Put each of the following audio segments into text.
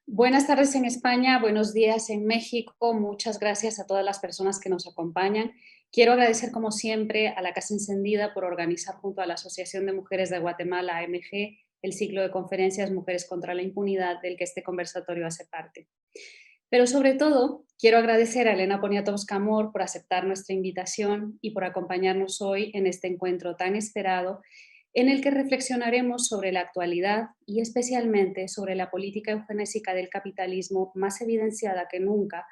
Buenas tardes en España, buenos días en México. Muchas gracias a todas las personas que nos acompañan. Quiero agradecer, como siempre, a la Casa Encendida por organizar junto a la Asociación de Mujeres de Guatemala, AMG, el ciclo de conferencias Mujeres contra la Impunidad, del que este conversatorio hace parte. Pero sobre todo, quiero agradecer a Elena Poniatowska-Amor por aceptar nuestra invitación y por acompañarnos hoy en este encuentro tan esperado en el que reflexionaremos sobre la actualidad y especialmente sobre la política eugenésica del capitalismo más evidenciada que nunca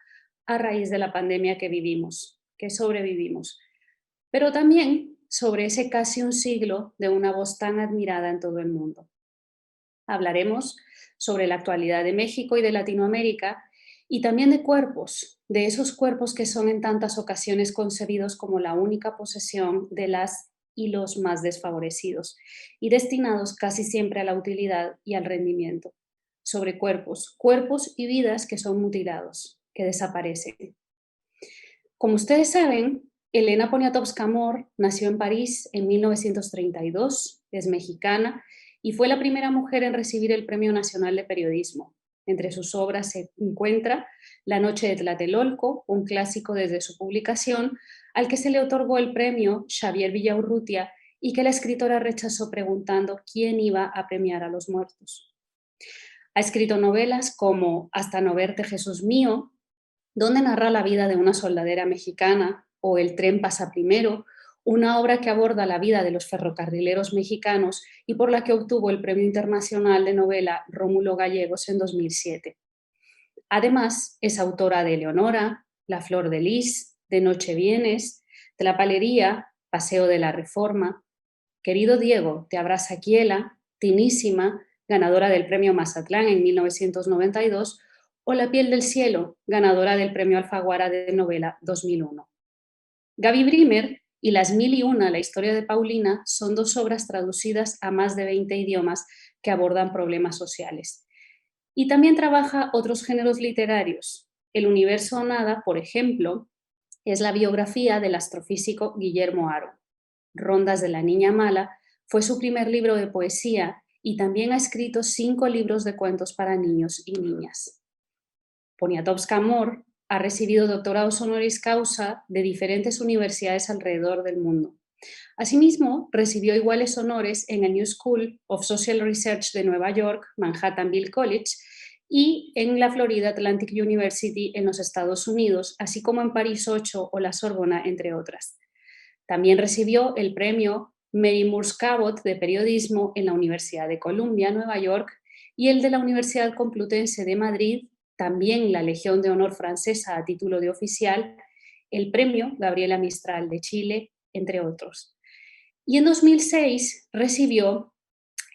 a raíz de la pandemia que vivimos, que sobrevivimos, pero también sobre ese casi un siglo de una voz tan admirada en todo el mundo. Hablaremos sobre la actualidad de México y de Latinoamérica y también de cuerpos, de esos cuerpos que son en tantas ocasiones concebidos como la única posesión de las y los más desfavorecidos y destinados casi siempre a la utilidad y al rendimiento. Sobre cuerpos, cuerpos y vidas que son mutilados, que desaparecen. Como ustedes saben, Elena Poniatowska-Amor nació en París en 1932, es mexicana y fue la primera mujer en recibir el Premio Nacional de Periodismo. Entre sus obras se encuentra La Noche de Tlatelolco, un clásico desde su publicación, al que se le otorgó el premio Xavier Villaurrutia y que la escritora rechazó preguntando quién iba a premiar a los muertos. Ha escrito novelas como Hasta no verte, Jesús mío, donde narra la vida de una soldadera mexicana, o El tren pasa primero, una obra que aborda la vida de los ferrocarrileros mexicanos y por la que obtuvo el Premio Internacional de Novela Rómulo Gallegos en 2007. Además, es autora de Eleonora, La flor de lis, De noche vienes, Tlapalería, Paseo de la Reforma, Querido Diego, te abraza Quiela, Tinísima, ganadora del Premio Mazatlán en 1992, o La piel del cielo, ganadora del Premio Alfaguara de novela 2001. Gaby Brimer y Las mil y una, la historia de Paulina, son dos obras traducidas a más de 20 idiomas que abordan problemas sociales. Y también trabaja otros géneros literarios. El universo nada, por ejemplo, es la biografía del astrofísico Guillermo Haro. Rondas de la niña mala fue su primer libro de poesía y también ha escrito 5 libros de cuentos para niños y niñas. Poniatowska-Amor ha recibido doctorados honoris causa de diferentes universidades alrededor del mundo. Asimismo, recibió iguales honores en el New School of Social Research de Nueva York, Manhattanville College, y en la Florida Atlantic University en los Estados Unidos, así como en París 8 o la Sorbona, entre otras. También recibió el premio Mary Moores Cabot de periodismo en la Universidad de Columbia, Nueva York, y el de la Universidad Complutense de Madrid, también la Legión de Honor francesa a título de oficial, el premio Gabriela Mistral de Chile, entre otros. Y en 2006 recibió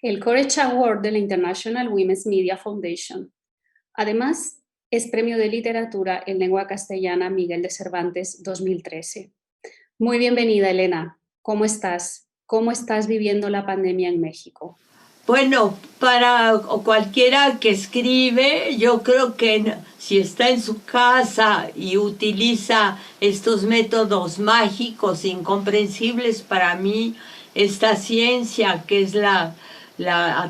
el Courage Award de la International Women's Media Foundation. Además, es premio de literatura en lengua castellana Miguel de Cervantes 2013. Muy bienvenida, Elena. ¿Cómo estás? ¿Cómo estás viviendo la pandemia en México? Bueno, para cualquiera que escribe, yo creo que si está en su casa y utiliza estos métodos mágicos, incomprensibles para mí, esta ciencia que es a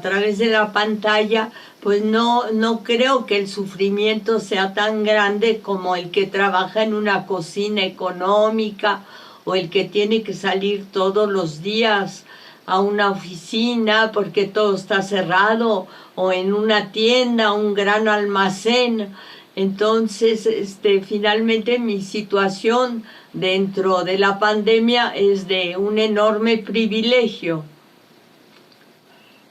través de la pantalla, pues no creo que el sufrimiento sea tan grande como el que trabaja en una cocina económica o el que tiene que salir todos los días a una oficina porque todo está cerrado, o en una tienda, un gran almacén. Entonces, finalmente mi situación dentro de la pandemia es de un enorme privilegio.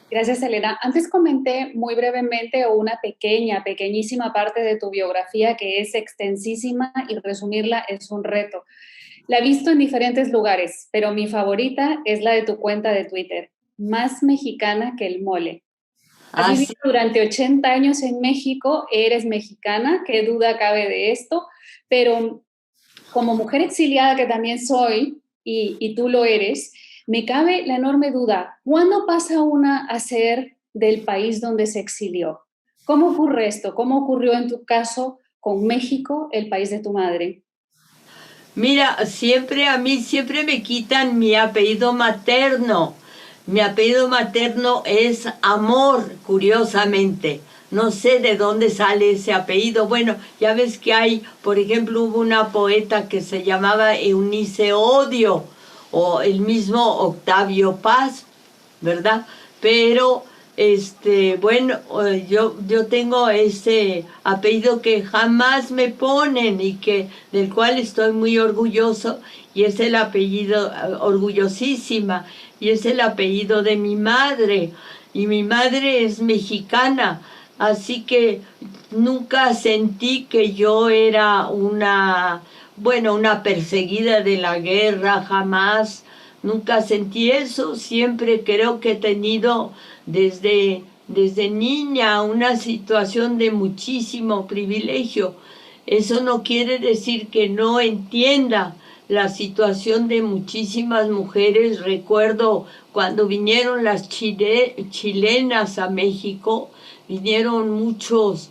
Gracias, Elena. Antes comenté muy brevemente una pequeñísima parte de tu biografía que es extensísima y resumirla es un reto. La he visto en diferentes lugares, pero mi favorita es la de tu cuenta de Twitter, más mexicana que el mole. Has vivido Así, durante 80 años en México, eres mexicana, qué duda cabe de esto, pero como mujer exiliada que también soy, y tú lo eres, me cabe la enorme duda, ¿cuándo pasa una a ser del país donde se exilió? ¿Cómo ocurre esto? ¿Cómo ocurrió en tu caso con México, el país de tu madre? mira, a mí siempre me quitan mi apellido materno. Mi apellido materno es Amor, curiosamente. no sé de dónde sale ese apellido. Bueno, ya ves que hay, por ejemplo, hubo una poeta que se llamaba Eunice Odio, o el mismo Octavio Paz, ¿verdad? Pero, bueno, yo tengo ese apellido que jamás me ponen y del cual estoy muy orgulloso, y es el apellido, orgullosísima, y es el apellido de mi madre, y mi madre es mexicana, así que nunca sentí que yo era una perseguida de la guerra, jamás. Nunca sentí eso, siempre creo que he tenido desde niña una situación de muchísimo privilegio. Eso no quiere decir que no entienda la situación de muchísimas mujeres. Recuerdo cuando vinieron las chilenas a México, vinieron muchos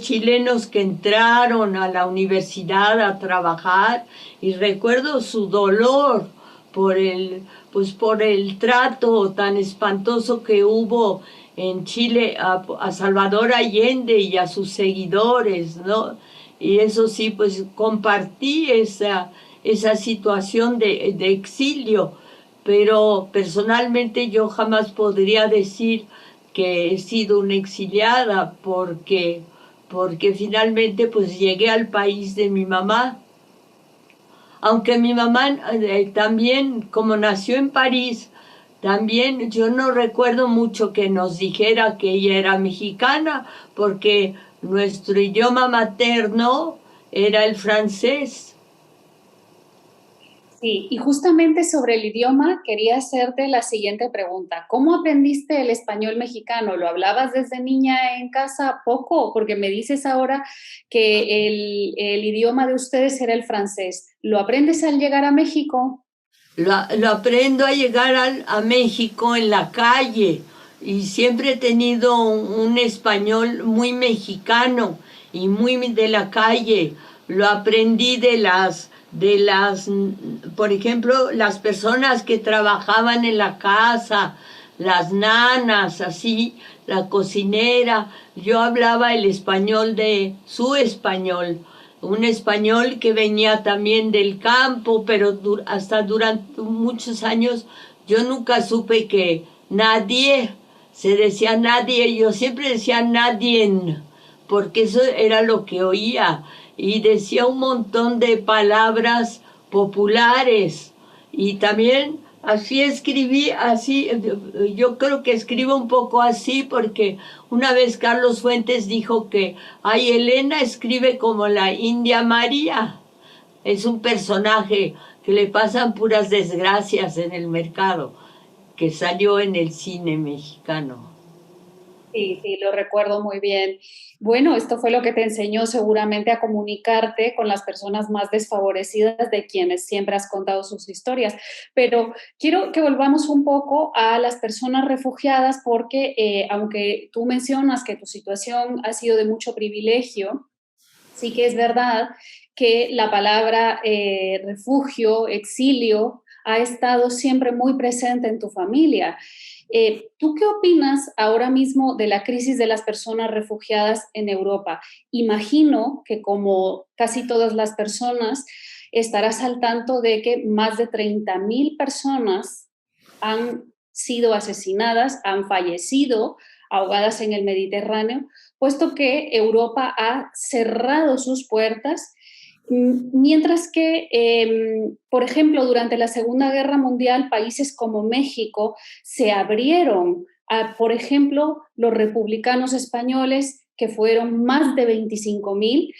chilenos que entraron a la universidad a trabajar, y recuerdo su dolor por el trato tan espantoso que hubo en Chile a Salvador Allende y a sus seguidores, ¿no? Y eso sí, pues compartí esa situación de exilio, pero personalmente yo jamás podría decir que he sido una exiliada, porque finalmente pues llegué al país de mi mamá. Aunque mi mamá también, como nació en París, también yo no recuerdo mucho que nos dijera que ella era mexicana, porque nuestro idioma materno era el francés. Sí, y justamente sobre el idioma quería hacerte la siguiente pregunta. ¿Cómo aprendiste el español mexicano? ¿Lo hablabas desde niña en casa poco? Porque me dices ahora que el idioma de ustedes era el francés. ¿Lo aprendes al llegar a México? Lo aprendo a llegar a México en la calle, y siempre he tenido un español muy mexicano y muy de la calle. Lo aprendí por ejemplo, las personas que trabajaban en la casa, las nanas, así, la cocinera. Yo hablaba el español de su español, un español que venía también del campo, pero hasta durante muchos años yo nunca supe que nadie, se decía nadie, yo siempre decía nadie, porque eso era lo que oía, y decía un montón de palabras populares, y también así escribí, así, yo creo que escribo un poco así porque una vez Carlos Fuentes dijo que, ay, Elena escribe como la India María. Es un personaje que le pasan puras desgracias en el mercado, que salió en el cine mexicano. Sí, sí, lo recuerdo muy bien. Bueno, esto fue lo que te enseñó seguramente a comunicarte con las personas más desfavorecidas de quienes siempre has contado sus historias. Pero quiero que volvamos un poco a las personas refugiadas porque aunque tú mencionas que tu situación ha sido de mucho privilegio, sí que es verdad que la palabra refugio, exilio, ha estado siempre muy presente en tu familia. ¿Tú qué opinas ahora mismo de la crisis de las personas refugiadas en Europa? Imagino que como casi todas las personas, estarás al tanto de que más de 30.000 personas han sido asesinadas, han fallecido ahogadas en el Mediterráneo, puesto que Europa ha cerrado sus puertas, mientras que, por ejemplo, durante la Segunda Guerra Mundial, países como México se abrieron a, por ejemplo, los republicanos españoles, que fueron más de 25.000,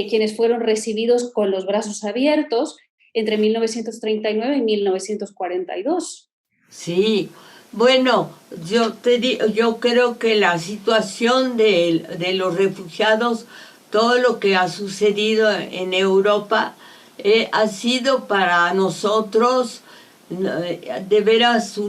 quienes fueron recibidos con los brazos abiertos entre 1939 y 1942. Sí, bueno, yo creo que la situación de los refugiados, todo lo que ha sucedido en Europa, ha sido para nosotros de veras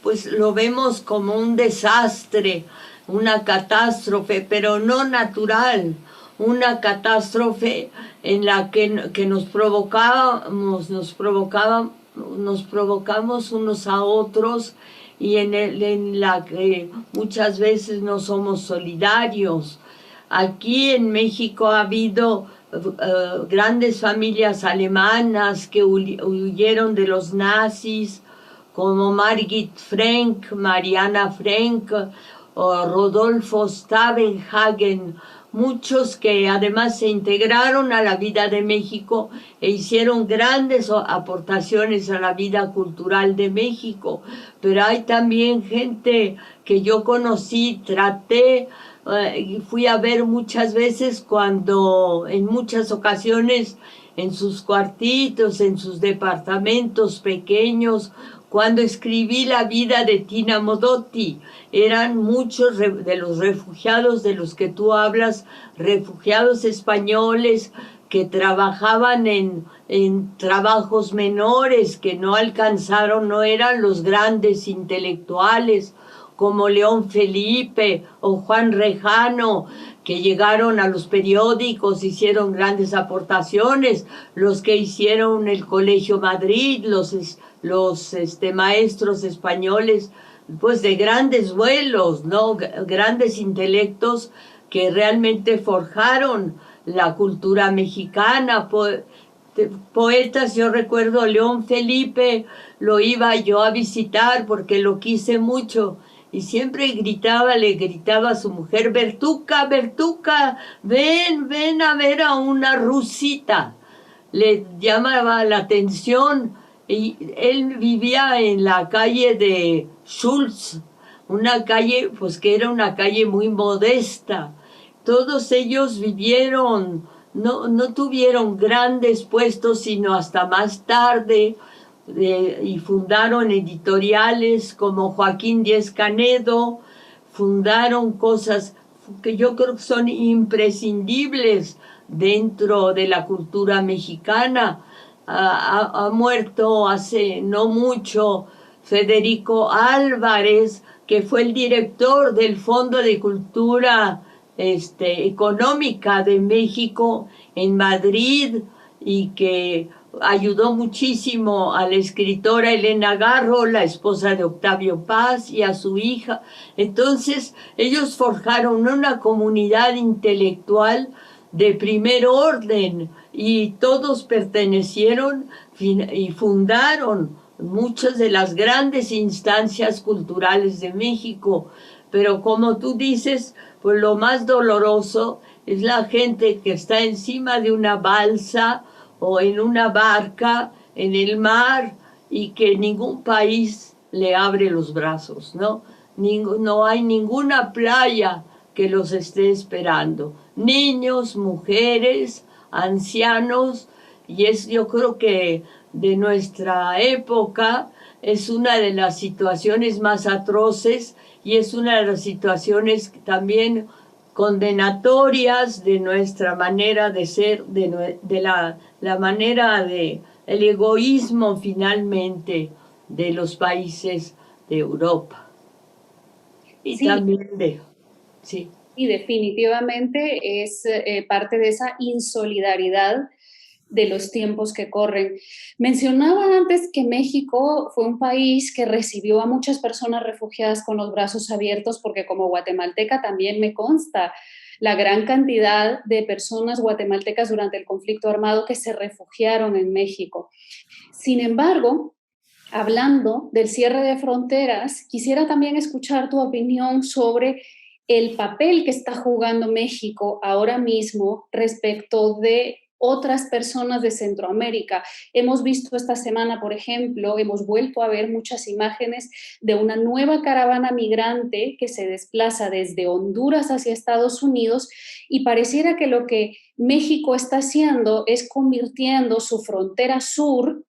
pues lo vemos como un desastre, una catástrofe, pero no natural, una catástrofe en la que nos provocamos unos a otros, y en la que muchas veces no somos solidarios. Aquí en México ha habido grandes familias alemanas que huyeron de los nazis, como Margit Frank, Mariana Frank o Rodolfo Stavenhagen, muchos que además se integraron a la vida de México e hicieron grandes aportaciones a la vida cultural de México. Pero hay también gente que yo conocí, traté, fui a ver muchas veces cuando, en muchas ocasiones, en sus cuartitos, en sus departamentos pequeños, cuando escribí La vida de Tina Modotti. Eran muchos de los refugiados de los que tú hablas, refugiados españoles que trabajaban en trabajos menores, que no alcanzaron, no eran los grandes intelectuales como León Felipe o Juan Rejano, que llegaron a los periódicos, hicieron grandes aportaciones, los que hicieron el Colegio Madrid, los maestros españoles, pues de grandes vuelos, ¿no? Grandes intelectos que realmente forjaron la cultura mexicana. Poetas, yo recuerdo León Felipe, lo iba yo a visitar porque lo quise mucho, y siempre le gritaba a su mujer: Bertuca, Bertuca, ven a ver a una rusita. Le llamaba la atención, y él vivía en la calle de Schultz, una calle pues que era una calle muy modesta. Todos ellos vivieron, no tuvieron grandes puestos sino hasta más tarde, y fundaron editoriales como Joaquín Díez Canedo, fundaron cosas que yo creo que son imprescindibles dentro de la cultura mexicana. Ha muerto hace no mucho Federico Álvarez, que fue el director del Fondo de Cultura Económica de México en Madrid, y que ayudó muchísimo a la escritora Elena Garro, la esposa de Octavio Paz, y a su hija. Entonces, ellos forjaron una comunidad intelectual de primer orden, y todos pertenecieron y fundaron muchas de las grandes instancias culturales de México. Pero como tú dices, pues lo más doloroso es la gente que está encima de una balsa o en una barca en el mar, y que ningún país le abre los brazos, ¿no? No hay ninguna playa que los esté esperando. Niños, mujeres, ancianos, y yo creo que de nuestra época es una de las situaciones más atroces, y es una de las situaciones también condenatorias de nuestra manera de ser, de la manera de el egoísmo finalmente de los países de Europa. Y Sí. también sí. Y definitivamente es parte de esa insolidaridad de los tiempos que corren. Mencionaba antes que México fue un país que recibió a muchas personas refugiadas con los brazos abiertos, porque como guatemalteca también me consta la gran cantidad de personas guatemaltecas durante el conflicto armado que se refugiaron en México. Sin embargo, hablando del cierre de fronteras, quisiera también escuchar tu opinión sobre el papel que está jugando México ahora mismo respecto de otras personas de Centroamérica. Hemos visto esta semana, por ejemplo, hemos vuelto a ver muchas imágenes de una nueva caravana migrante que se desplaza desde Honduras hacia Estados Unidos, y pareciera que lo que México está haciendo es convirtiendo su frontera sur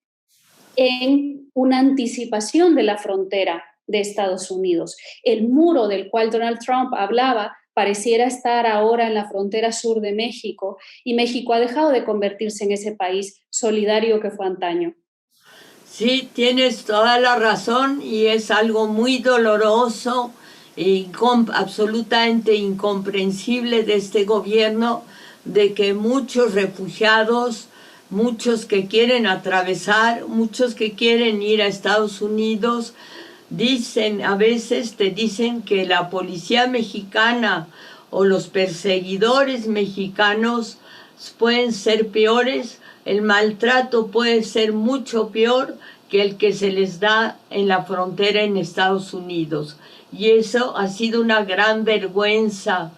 en una anticipación de la frontera de Estados Unidos. El muro del cual Donald Trump hablaba pareciera estar ahora en la frontera sur de México, y México ha dejado de convertirse en ese país solidario que fue antaño. Sí, tienes toda la razón, y es algo muy doloroso e absolutamente incomprensible de este gobierno, de que muchos refugiados, muchos que quieren atravesar, muchos que quieren ir a Estados Unidos, Dicen, a veces te dicen que la policía mexicana o los perseguidores mexicanos pueden ser peores, el maltrato puede ser mucho peor que el que se les da en la frontera en Estados Unidos. Y eso ha sido una gran vergüenza.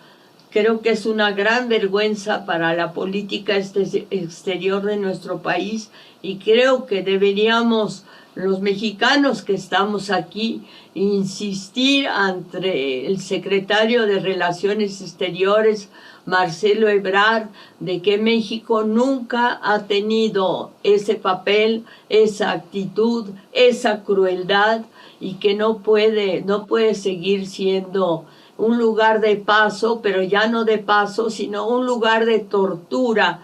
Creo que es una gran vergüenza para la política exterior de nuestro país, y creo que deberíamos, los mexicanos que estamos aquí, insistir ante el secretario de Relaciones Exteriores, Marcelo Ebrard, de que México nunca ha tenido ese papel, esa actitud, esa crueldad, y que no puede seguir siendo un lugar de paso, pero ya no de paso, sino un lugar de tortura.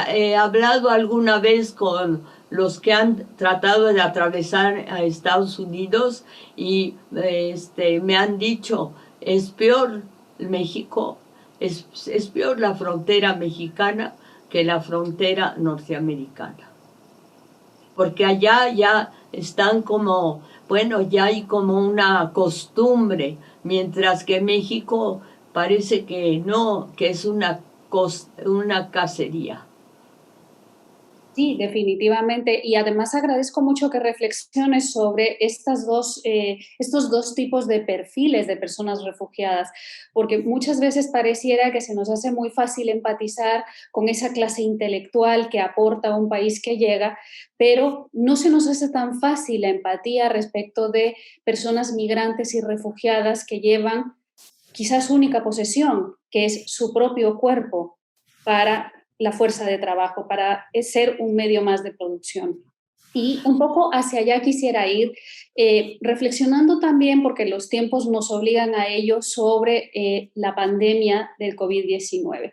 He hablado alguna vez con los que han tratado de atravesar a Estados Unidos y me han dicho, es peor México, es peor la frontera mexicana que la frontera norteamericana. Porque allá ya están como, bueno, ya hay como una costumbre, mientras que México parece que no, que es una cacería. Sí, definitivamente. Y además agradezco mucho que reflexiones sobre estos dos tipos de perfiles de personas refugiadas, porque muchas veces pareciera que se nos hace muy fácil empatizar con esa clase intelectual que aporta a un país que llega, pero no se nos hace tan fácil la empatía respecto de personas migrantes y refugiadas que llevan quizás su única posesión, que es su propio cuerpo, para la fuerza de trabajo, para ser un medio más de producción. Y un poco hacia allá quisiera ir, reflexionando también, porque los tiempos nos obligan a ello, sobre la pandemia del COVID-19.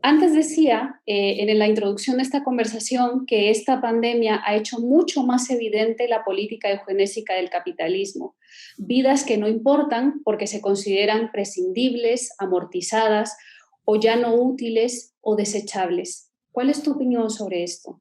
Antes decía, en la introducción de esta conversación, que esta pandemia ha hecho mucho más evidente la política eugenésica del capitalismo. Vidas que no importan porque se consideran prescindibles, amortizadas o ya no útiles o desechables. ¿Cuál es tu opinión sobre esto?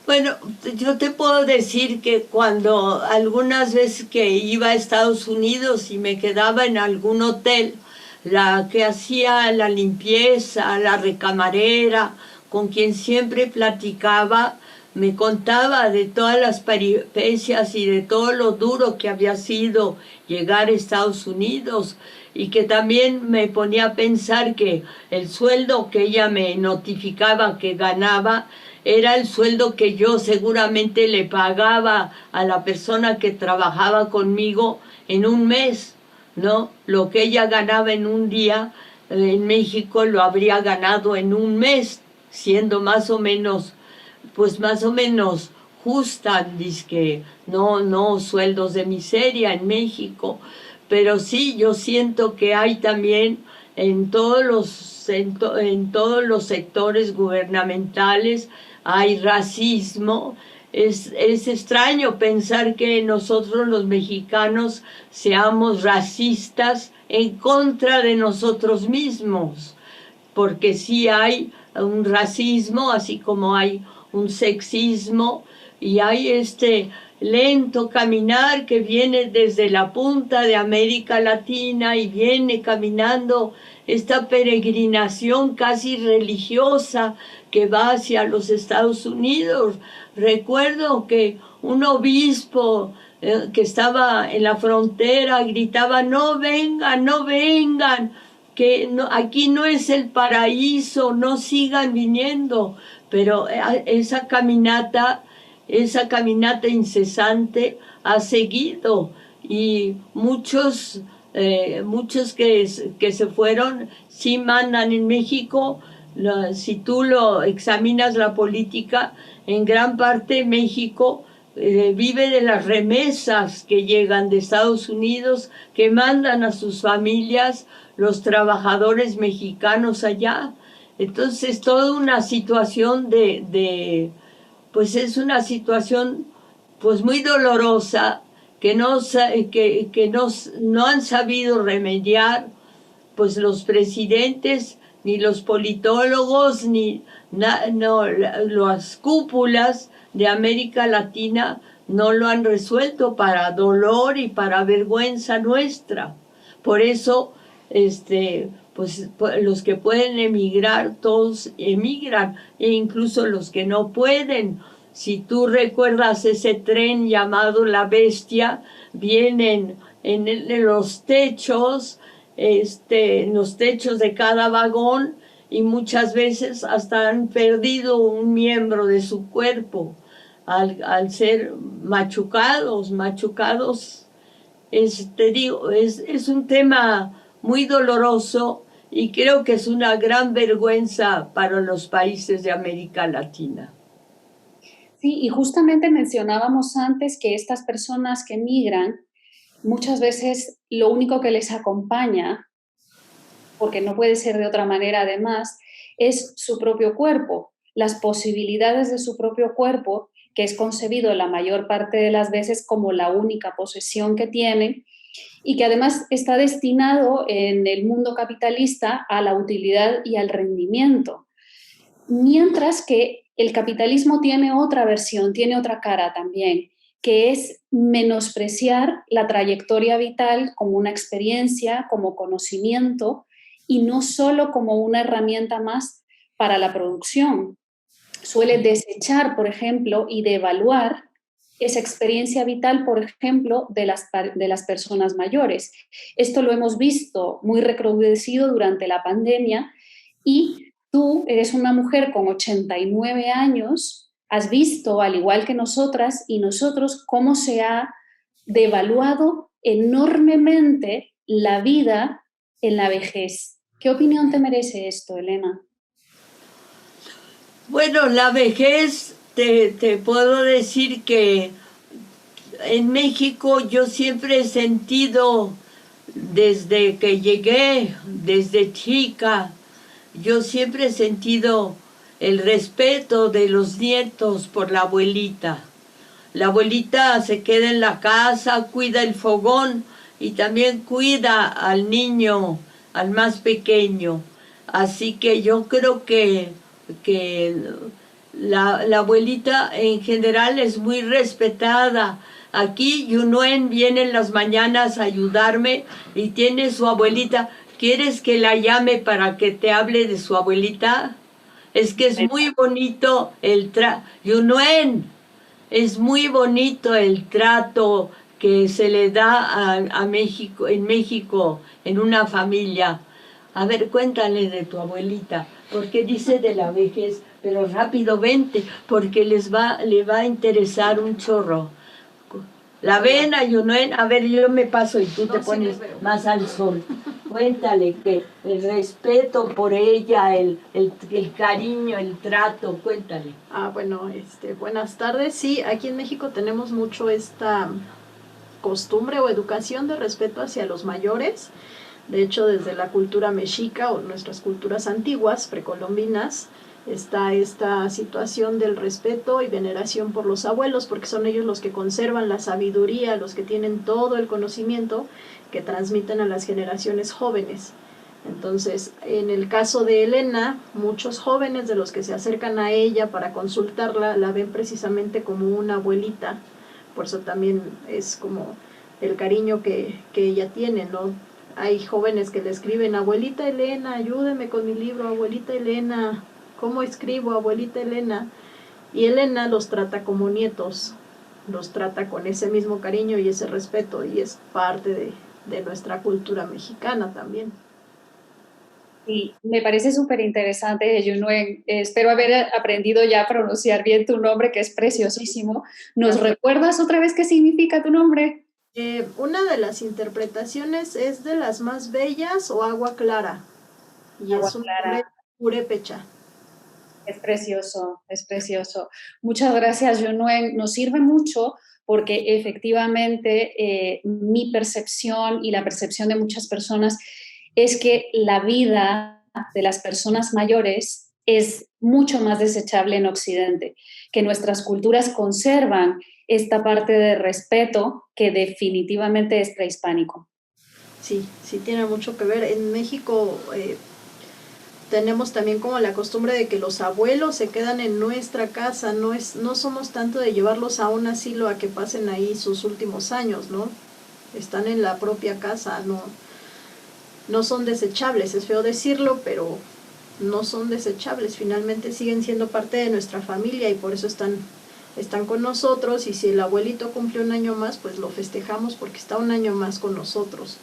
Bueno, yo te puedo decir que cuando algunas veces que iba a Estados Unidos y me quedaba en algún hotel, la que hacía la limpieza, la recamarera, con quien siempre platicaba, me contaba de todas las peripecias y de todo lo duro que había sido llegar a Estados Unidos, y que también me ponía a pensar que el sueldo que ella me notificaba que ganaba era el sueldo que yo seguramente le pagaba a la persona que trabajaba conmigo en un mes, ¿no? Lo que ella ganaba en un día en México lo habría ganado en un mes, siendo más o menos justa, dizque no sueldos de miseria en México. Pero sí, yo siento que hay también en todos los sectores gubernamentales hay racismo. Es extraño pensar que nosotros los mexicanos seamos racistas en contra de nosotros mismos, porque sí hay un racismo, así como hay un sexismo, y hay este lento caminar que viene desde la punta de América Latina y viene caminando esta peregrinación casi religiosa que va hacia los Estados Unidos. Recuerdo que un obispo que estaba en la frontera gritaba: no vengan, no vengan, que no, aquí no es el paraíso, no sigan viniendo. Pero esa caminata incesante ha seguido, y muchos que se fueron sí mandan en México. Si tú lo examinas, la política, en gran parte México vive de las remesas que llegan de Estados Unidos, que mandan a sus familias los trabajadores mexicanos allá. Entonces, toda una situación pues es una situación pues muy dolorosa que no han sabido remediar pues los presidentes, ni los politólogos, ni las cúpulas de América Latina, no lo han resuelto para dolor y para vergüenza nuestra. Por eso, pues los que pueden emigrar, todos emigran, e incluso los que no pueden. Si tú recuerdas ese tren llamado La Bestia, vienen en los techos, en los techos de cada vagón, y muchas veces hasta han perdido un miembro de su cuerpo al ser machucados. Te digo, es un tema muy doloroso y creo que es una gran vergüenza para los países de América Latina. Sí, y justamente mencionábamos antes que estas personas que migran, muchas veces lo único que les acompaña, porque no puede ser de otra manera además, es su propio cuerpo, las posibilidades de su propio cuerpo, que es concebido la mayor parte de las veces como la única posesión que tienen y que además está destinado en el mundo capitalista a la utilidad y al rendimiento. Mientras que el capitalismo tiene otra versión, tiene otra cara también, que es menospreciar la trayectoria vital como una experiencia, como conocimiento y no solo como una herramienta más para la producción. Suele desechar, por ejemplo, y devaluar esa experiencia vital, por ejemplo, de las personas mayores. Esto lo hemos visto muy recrudecido durante la pandemia y tú eres una mujer con 89 años, has visto, al igual que nosotras y nosotros, cómo se ha devaluado enormemente la vida en la vejez. ¿Qué opinión te merece esto, Elena? Bueno, la vejez, te puedo decir que en México yo siempre he sentido, desde que llegué, desde chica, yo siempre he sentido el respeto de los nietos por la abuelita. La abuelita se queda en la casa, cuida el fogón y también cuida al niño, al más pequeño. Así que yo creo que la abuelita en general es muy respetada. Aquí Yunuen viene en las mañanas a ayudarme y tiene su abuelita. ¿Quieres que la llame para que te hable de su abuelita? Es que es muy bonito Yunuen, es muy bonito el trato que se le da a México, en una familia. A ver, cuéntale de tu abuelita, porque dice de la vejez, pero rápido vente, porque le va a interesar un chorro. La ven a Yunuen, a ver, yo me paso y tú te pones más al sol. Cuéntale que el respeto por ella, el cariño, el trato, cuéntale. Bueno, buenas tardes. Sí, aquí en México tenemos mucho esta costumbre o educación de respeto hacia los mayores. De hecho, desde la cultura mexica o nuestras culturas antiguas, precolombinas, está esta situación del respeto y veneración por los abuelos, porque son ellos los que conservan la sabiduría, los que tienen todo el conocimiento que transmiten a las generaciones jóvenes. Entonces, en el caso de Elena, muchos jóvenes de los que se acercan a ella para consultarla la ven precisamente como una abuelita. Por eso también es como el cariño que ella tiene, ¿no? Hay jóvenes que le escriben: abuelita Elena, ayúdeme con mi libro, abuelita Elena, ¿cómo escribo, abuelita Elena? Y Elena los trata como nietos, los trata con ese mismo cariño y ese respeto, y es parte de nuestra cultura mexicana también. Sí, me parece súper interesante, Yunuen. Espero haber aprendido ya a pronunciar bien tu nombre, que es preciosísimo. ¿Nos recuerdas otra vez qué significa tu nombre? Una de las interpretaciones es de las más bellas o agua clara, y Agua es un Clara. nombre purépecha. Es precioso, es precioso. Muchas gracias, Yunuen. Nos sirve mucho porque efectivamente mi percepción y la percepción de muchas personas es que la vida de las personas mayores es mucho más desechable en Occidente, que nuestras culturas conservan esta parte de respeto que definitivamente es prehispánico. Sí, sí tiene mucho que ver. En México tenemos también como la costumbre de que los abuelos se quedan en nuestra casa, no somos tanto de llevarlos a un asilo a que pasen ahí sus últimos años, ¿no? Están en la propia casa, no son desechables, es feo decirlo, pero no son desechables, finalmente siguen siendo parte de nuestra familia y por eso están con nosotros, y si el abuelito cumple un año más, pues lo festejamos porque está un año más con nosotros.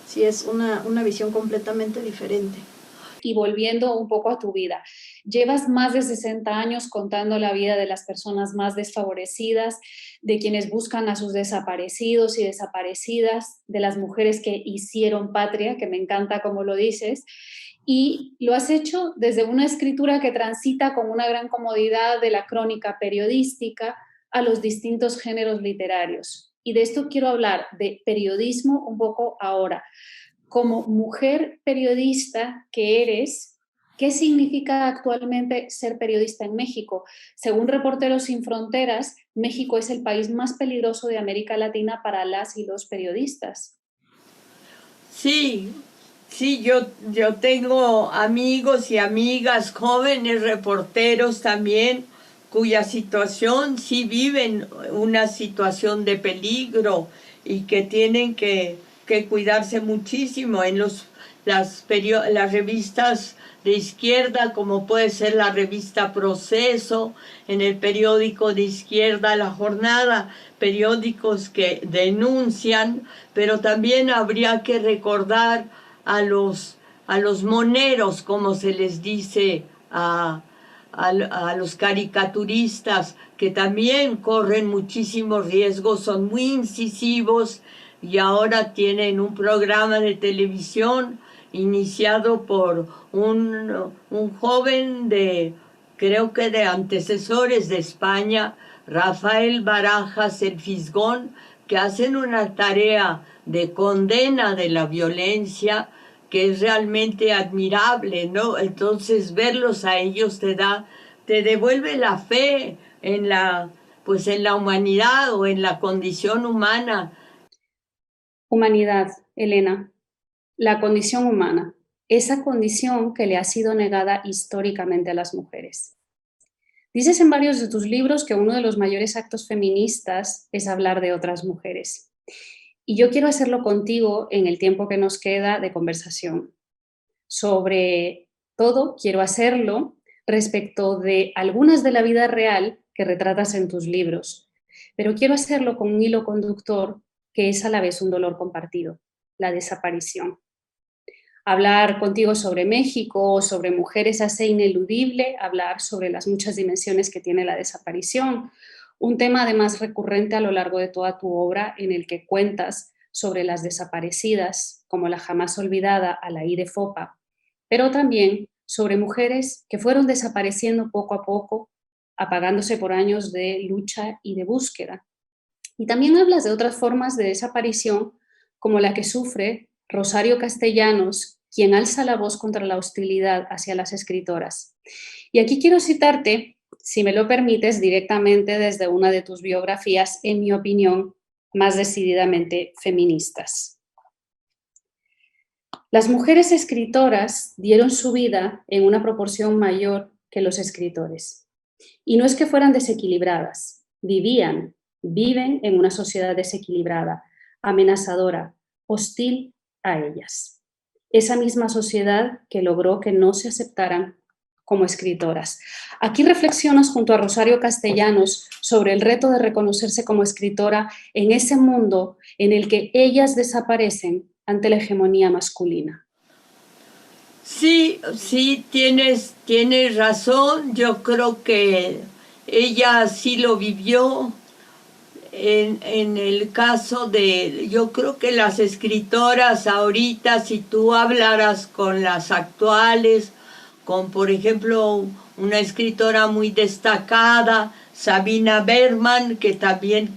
Sí, es una visión completamente diferente. Y volviendo un poco a tu vida, llevas más de 60 años contando la vida de las personas más desfavorecidas, de quienes buscan a sus desaparecidos y desaparecidas, de las mujeres que hicieron patria, que me encanta como lo dices, y lo has hecho desde una escritura que transita con una gran comodidad de la crónica periodística a los distintos géneros literarios. Y de esto quiero hablar, de periodismo un poco ahora. Como mujer periodista que eres, ¿qué significa actualmente ser periodista en México? Según Reporteros Sin Fronteras, México es el país más peligroso de América Latina para las y los periodistas. Sí, sí, yo tengo amigos y amigas jóvenes reporteros también cuya situación sí viven una situación de peligro y que tienen que cuidarse muchísimo en las revistas de izquierda, como puede ser la revista Proceso, en el periódico de izquierda La Jornada, periódicos que denuncian, pero también habría que recordar a los moneros, como se les dice a los caricaturistas, que también corren muchísimos riesgos, son muy incisivos y ahora tienen un programa de televisión iniciado por un joven creo que de antecesores de España, Rafael Barajas el Fisgón, que hacen una tarea de condena de la violencia que es realmente admirable, ¿no? Entonces verlos a ellos te devuelve la fe en la humanidad o en la condición humana. Humanidad, Elena, la condición humana, esa condición que le ha sido negada históricamente a las mujeres. Dices en varios de tus libros que uno de los mayores actos feministas es hablar de otras mujeres. Y yo quiero hacerlo contigo en el tiempo que nos queda de conversación. Sobre todo, quiero hacerlo respecto de algunas de la vida real que retratas en tus libros, pero quiero hacerlo con un hilo conductor que es a la vez un dolor compartido, la desaparición. Hablar contigo sobre México o sobre mujeres hace ineludible hablar sobre las muchas dimensiones que tiene la desaparición, un tema además recurrente a lo largo de toda tu obra en el que cuentas sobre las desaparecidas, como la jamás olvidada Alaí de Fopa, pero también sobre mujeres que fueron desapareciendo poco a poco, apagándose por años de lucha y de búsqueda. Y también hablas de otras formas de desaparición, como la que sufre Rosario Castellanos, quien alza la voz contra la hostilidad hacia las escritoras. Y aquí quiero citarte, si me lo permites, directamente desde una de tus biografías, en mi opinión, más decididamente feministas. Las mujeres escritoras dieron su vida en una proporción mayor que los escritores. Y no es que fueran desequilibradas, viven en una sociedad desequilibrada, amenazadora, hostil a ellas. Esa misma sociedad que logró que no se aceptaran como escritoras. Aquí reflexionas junto a Rosario Castellanos sobre el reto de reconocerse como escritora en ese mundo en el que ellas desaparecen ante la hegemonía masculina. Sí, tienes razón. Yo creo que ella sí lo vivió. En el caso yo creo que las escritoras ahorita, si tú hablaras con las actuales, con por ejemplo una escritora muy destacada, Sabina Berman, que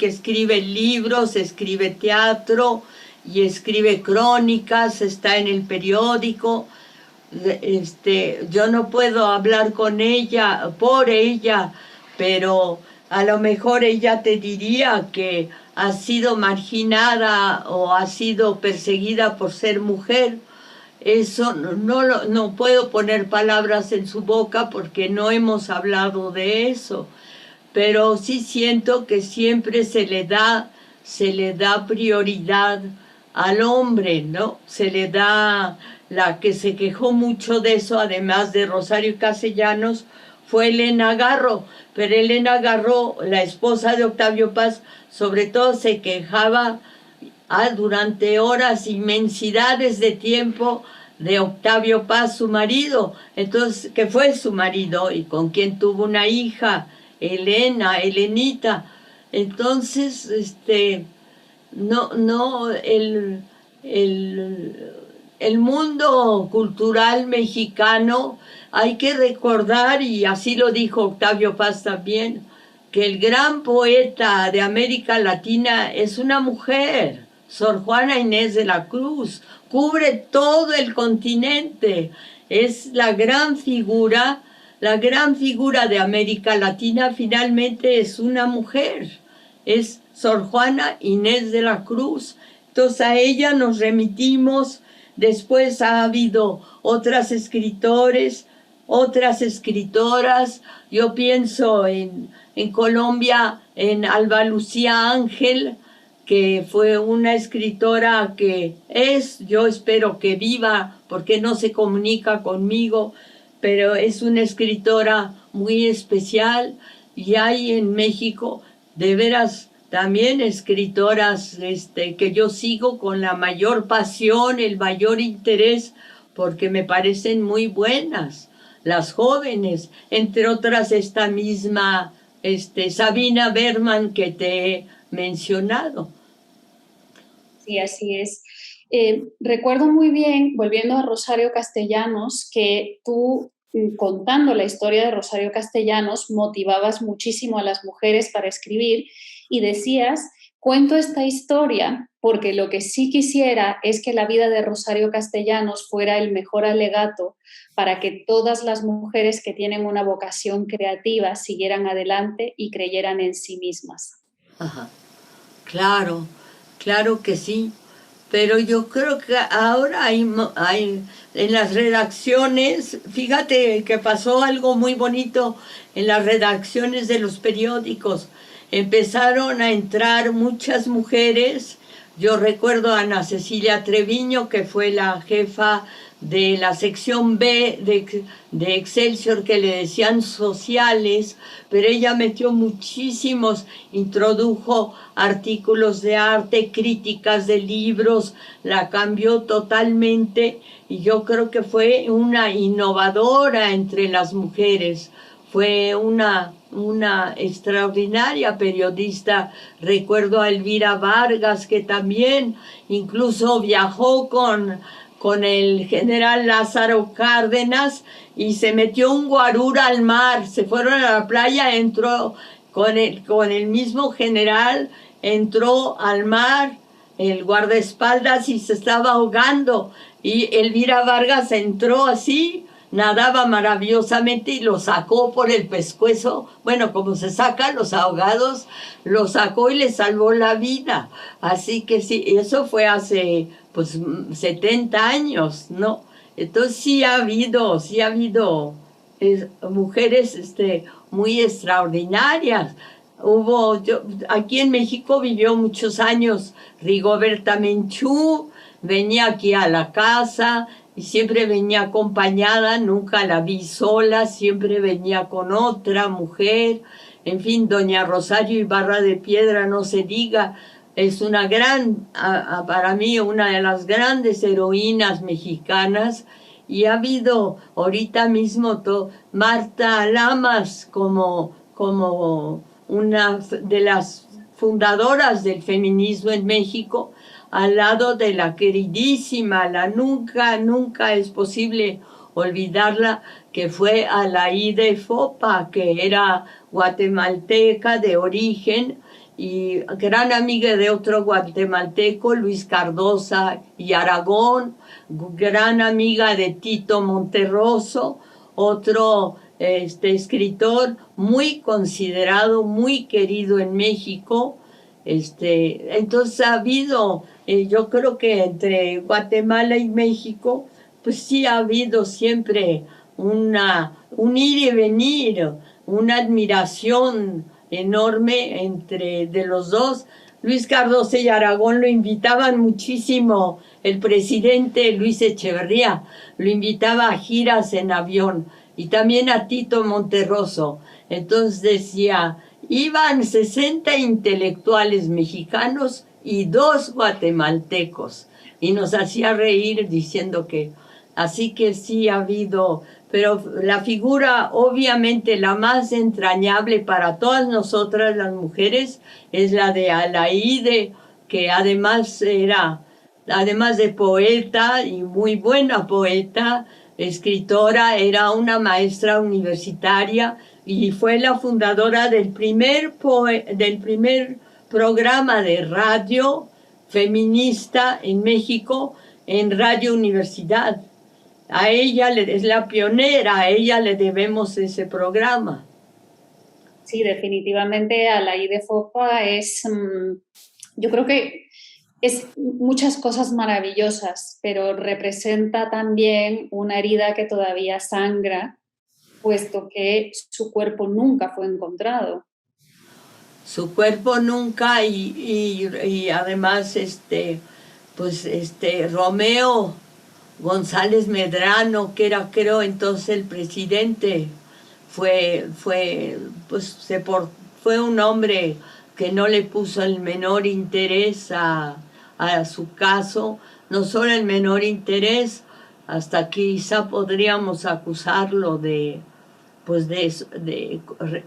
escribe libros, escribe teatro y escribe crónicas, está en el periódico. Yo no puedo hablar con ella, por ella, pero a lo mejor ella te diría que ha sido marginada o ha sido perseguida por ser mujer. eso no puedo poner palabras en su boca porque no hemos hablado de eso, pero sí siento que siempre se le da prioridad al hombre, ¿no? Se le da, la que se quejó mucho de eso, además de Rosario Castellanos, fue Elena Garro, pero Elena Garro, la esposa de Octavio Paz, sobre todo se quejaba durante horas, inmensidades de tiempo, de Octavio Paz, su marido, entonces, que fue su marido y con quien tuvo una hija, Elenita. Entonces, el mundo cultural mexicano, hay que recordar, y así lo dijo Octavio Paz también, que el gran poeta de América Latina es una mujer, Sor Juana Inés de la Cruz, cubre todo el continente, es la gran figura de América Latina, finalmente es una mujer, es Sor Juana Inés de la Cruz. Entonces a ella nos remitimos. Después ha habido otras escritores, otras escritoras. Yo pienso en Colombia, en Alba Lucía Ángel, que fue una escritora yo espero que viva, porque no se comunica conmigo, pero es una escritora muy especial. Y hay en México, de veras, también escritoras que yo sigo con la mayor pasión, el mayor interés, porque me parecen muy buenas, las jóvenes, entre otras esta misma Sabina Berman que te he mencionado. Sí, así es. Recuerdo muy bien, volviendo a Rosario Castellanos, que tú, contando la historia de Rosario Castellanos, motivabas muchísimo a las mujeres para escribir y decías, cuento esta historia porque lo que sí quisiera es que la vida de Rosario Castellanos fuera el mejor alegato para que todas las mujeres que tienen una vocación creativa siguieran adelante y creyeran en sí mismas. Ajá. Claro, claro que sí, pero yo creo que ahora hay en las redacciones, fíjate que pasó algo muy bonito en las redacciones de los periódicos. Empezaron a entrar muchas mujeres. Yo recuerdo a Ana Cecilia Treviño, que fue la jefa de la sección B de Excelsior, que le decían sociales, pero ella metió muchísimos, introdujo artículos de arte, críticas de libros, la cambió totalmente, y yo creo que fue una innovadora entre las mujeres, fue una extraordinaria periodista. Recuerdo a Elvira Vargas, que también incluso viajó con el general Lázaro Cárdenas y se metió un guarura al mar, se fueron a la playa, entró con el mismo general, entró al mar, el guardaespaldas, y se estaba ahogando, y Elvira Vargas entró así, nadaba maravillosamente y lo sacó por el pescuezo, bueno, como se sacan los ahogados, lo sacó y le salvó la vida. Así que sí, eso fue hace 70 años, ¿no? Entonces sí ha habido mujeres muy extraordinarias. Aquí en México vivió muchos años Rigoberta Menchú, venía aquí a la casa y siempre venía acompañada, nunca la vi sola, siempre venía con otra mujer. En fin, doña Rosario Ibarra de Piedra, no se diga, es una para mí, una de las grandes heroínas mexicanas. Y ha habido ahorita mismo Marta Lamas como una de las fundadoras del feminismo en México, al lado de la queridísima, nunca es posible olvidarla, que fue Alaíde Fopa, que era guatemalteca de origen y gran amiga de otro guatemalteco, Luis Cardosa y Aragón, gran amiga de Tito Monterroso, otro escritor muy considerado, muy querido en México. Entonces ha habido, yo creo que entre Guatemala y México pues sí ha habido siempre un ir y venir, una admiración enorme de los dos. Luis Cardoso y Aragón lo invitaban muchísimo, el presidente Luis Echeverría lo invitaba a giras en avión, y también a Tito Monterroso. Entonces decía, iban 60 intelectuales mexicanos y 2 guatemaltecos, y nos hacía reír diciendo que, así que sí ha habido, pero la figura obviamente la más entrañable para todas nosotras las mujeres es la de Alaíde, que además de poeta y muy buena poeta, escritora, era una maestra universitaria y fue la fundadora del primer programa de radio feminista en México, en Radio Universidad. A ella es la pionera, a ella le debemos ese programa. Sí, definitivamente Alaíde Fopa yo creo que es muchas cosas maravillosas, pero representa también una herida que todavía sangra, puesto que su cuerpo nunca fue encontrado. Su cuerpo nunca, y además Romeo González Medrano, que era, creo, entonces el presidente, fue un hombre que no le puso el menor interés a su caso, no solo el menor interés, hasta quizá podríamos acusarlo de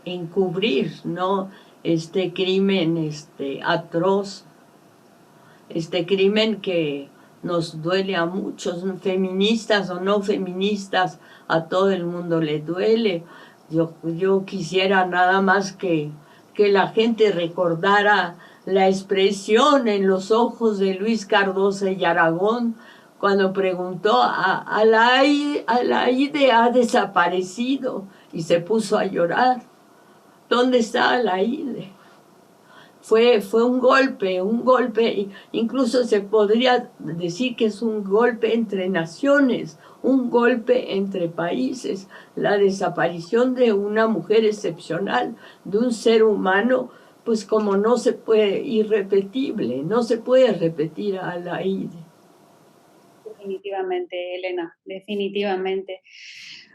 encubrir, ¿no?, este crimen atroz, este crimen que nos duele a muchos, feministas o no feministas, a todo el mundo le duele. Yo quisiera nada más que la gente recordara la expresión en los ojos de Luis Cardoso y Aragón cuando preguntó Alaíde ha desaparecido, y se puso a llorar. ¿Dónde está Alaíde? Fue un golpe, incluso se podría decir que es un golpe entre naciones, un golpe entre países, la desaparición de una mujer excepcional, de un ser humano, pues como no se puede, irrepetible, no se puede repetir a Alaíde. Definitivamente, Elena, definitivamente.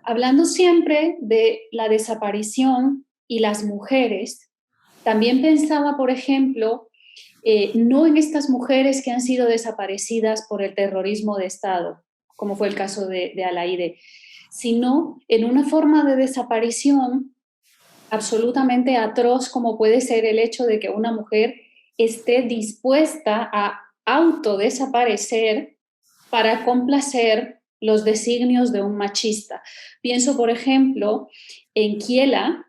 Hablando siempre de la desaparición y las mujeres, también pensaba, por ejemplo, no en estas mujeres que han sido desaparecidas por el terrorismo de Estado, como fue el caso de Alaíde, sino en una forma de desaparición absolutamente atroz, como puede ser el hecho de que una mujer esté dispuesta a autodesaparecer para complacer los designios de un machista. Pienso, por ejemplo, en Kiela,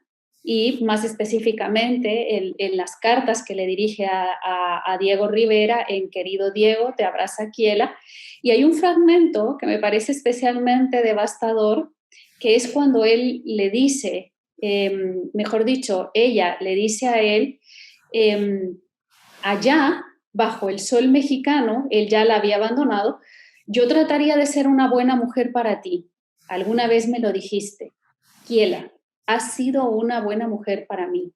y más específicamente en las cartas que le dirige a Diego Rivera en Querido Diego, te abraza Kiela. Y hay un fragmento que me parece especialmente devastador, que es cuando él le dice, mejor dicho, ella le dice a él, allá, bajo el sol mexicano, él ya la había abandonado, yo trataría de ser una buena mujer para ti. Alguna vez me lo dijiste. Kiela, has sido una buena mujer para mí.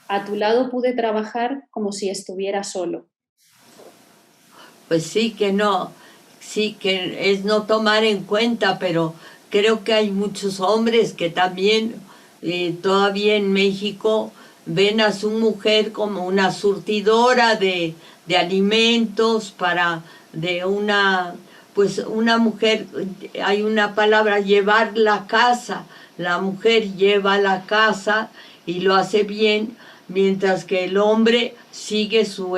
A tu lado pude trabajar como si estuviera solo. Pues sí que es no tomar en cuenta, pero creo que hay muchos hombres que también todavía en México ven a su mujer como una surtidora de alimentos una mujer, hay una palabra, llevar la casa. La mujer lleva la casa y lo hace bien, mientras que el hombre sigue su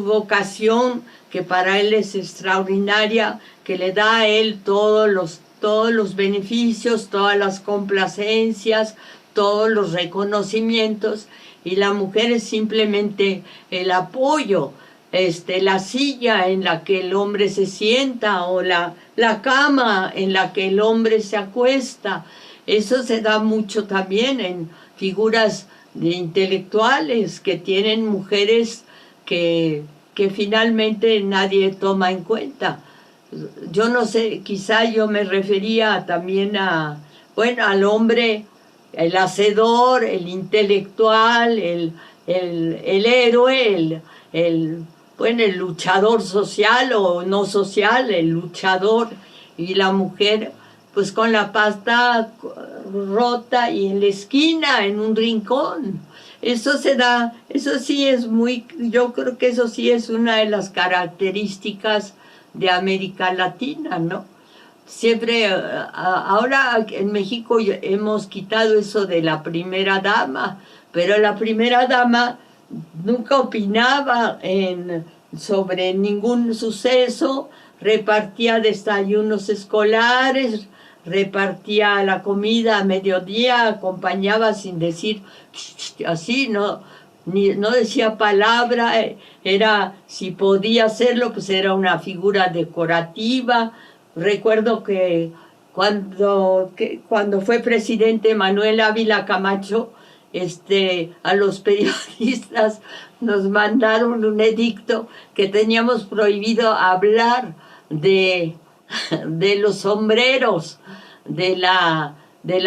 vocación, que para él es extraordinaria, que le da a él todos los beneficios, todas las complacencias, todos los reconocimientos, y la mujer es simplemente el apoyo, la silla en la que el hombre se sienta, o la cama en la que el hombre se acuesta. Eso se da mucho también en figuras de intelectuales que tienen mujeres que finalmente nadie toma en cuenta. yo no sé, quizá yo me refería también bueno, al hombre, el hacedor, el intelectual, el héroe, bueno, el luchador social o no social, el luchador, y la mujer pues con la pasta rota y en la esquina, en un rincón. Eso se da, eso sí es muy, yo creo que eso sí es una de las características de América Latina, ¿no? Siempre, ahora en México hemos quitado eso de la primera dama, pero la primera dama nunca opinaba sobre ningún suceso, repartía desayunos escolares, repartía la comida a mediodía, acompañaba sin decir así, no decía palabra, era, si podía hacerlo, pues era una figura decorativa. Recuerdo que cuando fue presidente Manuel Ávila Camacho, a los periodistas nos mandaron un edicto que teníamos prohibido hablar de, de los sombreros de la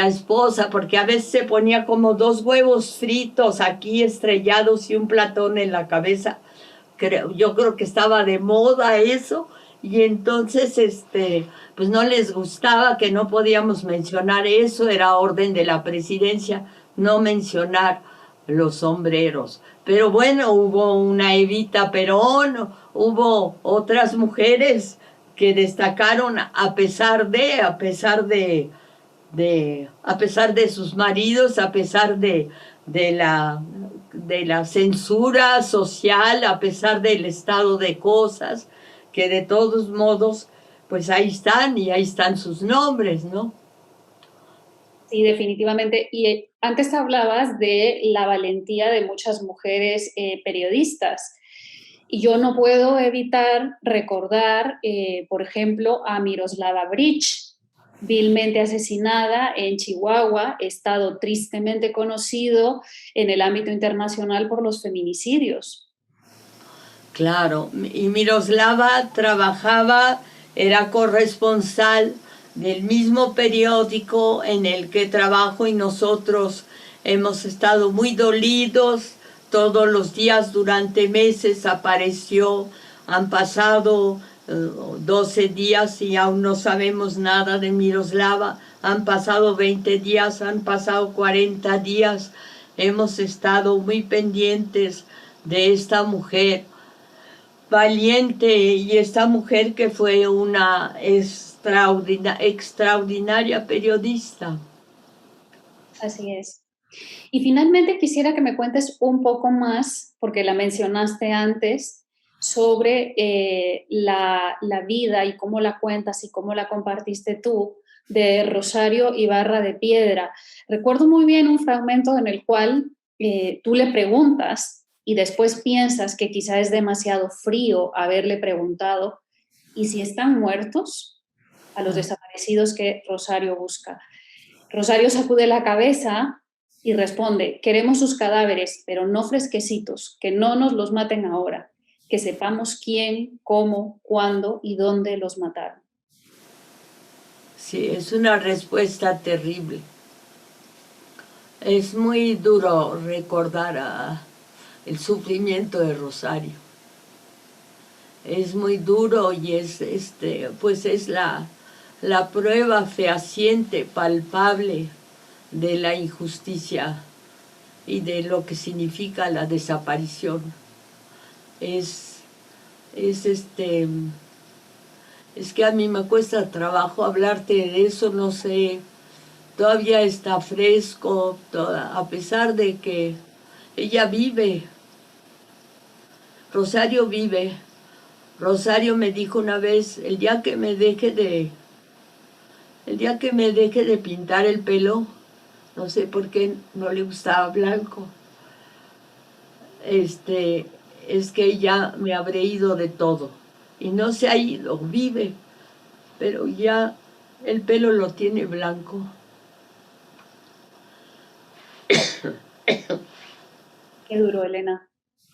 esposa, porque a veces se ponía como 2 huevos fritos aquí estrellados y un platón en la cabeza. Yo creo que estaba de moda eso, y entonces pues no les gustaba, que no podíamos mencionar eso, era orden de la presidencia no mencionar los sombreros. Pero bueno, hubo una Evita Perón, hubo otras mujeres que destacaron a pesar de sus maridos, a pesar de la censura social, a pesar del estado de cosas, que de todos modos, pues ahí están, y ahí están sus nombres, ¿no? Sí, definitivamente. Y antes hablabas de la valentía de muchas mujeres periodistas. Y yo no puedo evitar recordar, por ejemplo, a Miroslava Breach, vilmente asesinada en Chihuahua, estado tristemente conocido en el ámbito internacional por los feminicidios. Claro, y Miroslava trabajaba, era corresponsal del mismo periódico en el que trabajo, y nosotros hemos estado muy dolidos todos los días durante meses. Apareció, han pasado 12 días y aún no sabemos nada de Miroslava, han pasado 20 días, han pasado 40 días, hemos estado muy pendientes de esta mujer valiente, y esta mujer que fue una extraordinaria periodista. Así es. Y finalmente quisiera que me cuentes un poco más, porque la mencionaste antes, sobre la vida y cómo la cuentas y cómo la compartiste tú, de Rosario Ibarra de Piedra. Recuerdo muy bien un fragmento en el cual tú le preguntas y después piensas que quizá es demasiado frío haberle preguntado, ¿y si están muertos? A los desaparecidos que Rosario busca. Rosario sacude la cabeza y responde: queremos sus cadáveres, pero no fresquecitos, que no nos los maten ahora, que sepamos quién, cómo, cuándo y dónde los mataron. Sí, es una respuesta terrible. Es muy duro recordar el sufrimiento de Rosario. Es muy duro, y pues es la prueba fehaciente, palpable, de la injusticia y de lo que significa la desaparición. Es que a mí me cuesta trabajo hablarte de eso, no sé, todavía está fresco, a pesar de que ella vive. Rosario vive. Rosario me dijo una vez: el día que me deje de pintar el pelo, no sé por qué no le gustaba blanco, es que ya me habré ido de todo. Y no se ha ido, vive, pero ya el pelo lo tiene blanco. Qué duro, Elena.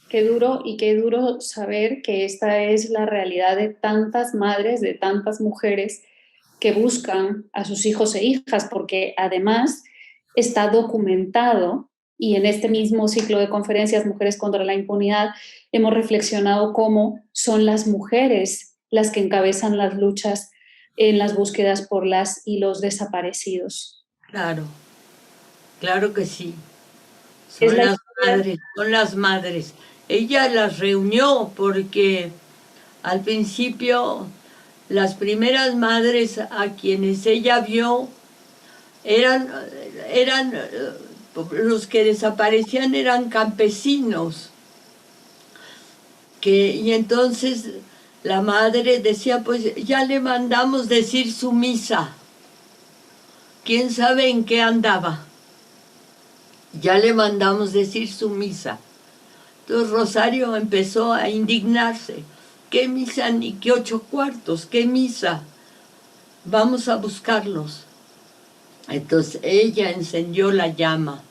Qué duro y qué duro saber que esta es la realidad de tantas madres, de tantas mujeres que buscan a sus hijos e hijas, porque además está documentado y en este mismo ciclo de conferencias Mujeres contra la Impunidad hemos reflexionado cómo son las mujeres las que encabezan las luchas en las búsquedas por las y los desaparecidos. Claro, claro que sí. Es Son la las historia. madres, son las madres. Ella las reunió porque al principio las primeras madres a quienes ella vio eran los que desaparecían eran campesinos. Y entonces la madre decía, pues ya le mandamos decir su misa. ¿Quién sabe en qué andaba? Ya le mandamos decir su misa. Entonces Rosario empezó a indignarse. ¿Qué misa ni qué 8 cuartos? ¿Qué misa? Vamos a buscarlos. Entonces ella encendió la llama.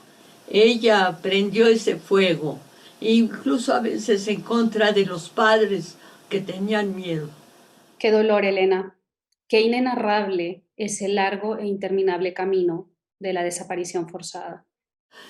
Ella prendió ese fuego. Incluso a veces en contra de los padres que tenían miedo. Qué dolor, Elena. Qué inenarrable es el largo e interminable camino de la desaparición forzada.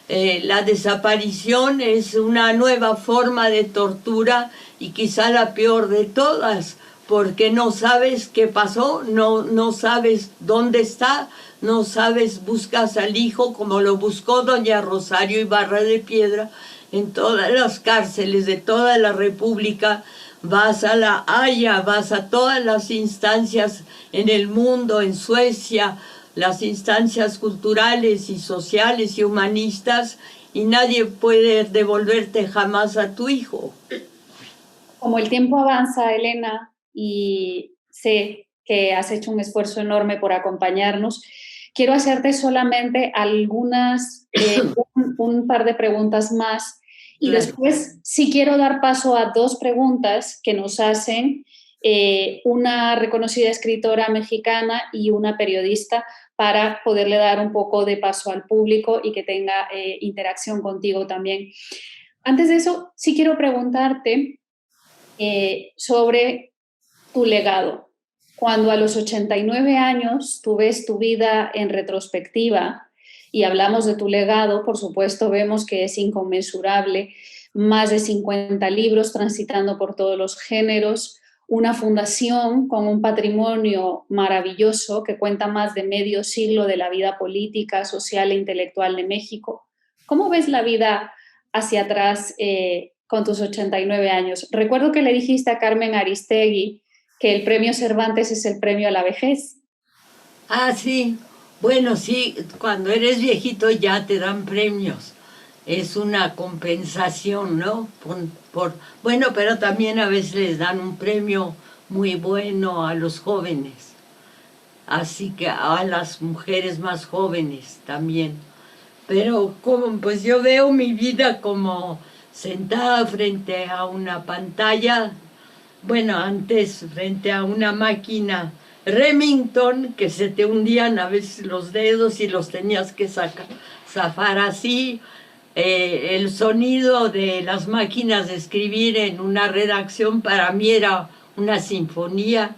La desaparición es una nueva forma de tortura y quizá la peor de todas, porque no sabes qué pasó, no sabes dónde está, no sabes, buscas al hijo como lo buscó doña Rosario Ibarra de Piedra en todas las cárceles de toda la República. Vas a La Haya, vas a todas las instancias en el mundo, en Suecia, las instancias culturales y sociales y humanistas, y nadie puede devolverte jamás a tu hijo. Como el tiempo avanza, Elena, y sé que has hecho un esfuerzo enorme por acompañarnos, quiero hacerte solamente un par de preguntas más y Claro. después sí quiero dar paso a 2 preguntas que nos hacen una reconocida escritora mexicana y una periodista para poderle dar un poco de paso al público y que tenga interacción contigo también. Antes de eso, sí quiero preguntarte sobre tu legado. Cuando a los 89 años tú ves tu vida en retrospectiva y hablamos de tu legado, por supuesto vemos que es inconmensurable, más de 50 libros transitando por todos los géneros, una fundación con un patrimonio maravilloso que cuenta más de medio siglo de la vida política, social e intelectual de México. ¿Cómo ves la vida hacia atrás con tus 89 años? Recuerdo que le dijiste a Carmen Aristegui que el premio Cervantes es el premio a la vejez. Ah, sí. Bueno, sí, cuando eres viejito ya te dan premios. Es una compensación, ¿no? Bueno, pero también a veces les dan un premio muy bueno a los jóvenes. Así que a las mujeres más jóvenes también. Pero como, pues yo veo mi vida como sentada frente a una pantalla, bueno, antes frente a una máquina Remington, que se te hundían a veces los dedos y los tenías que zafar así. El sonido de las máquinas de escribir en una redacción para mí era una sinfonía.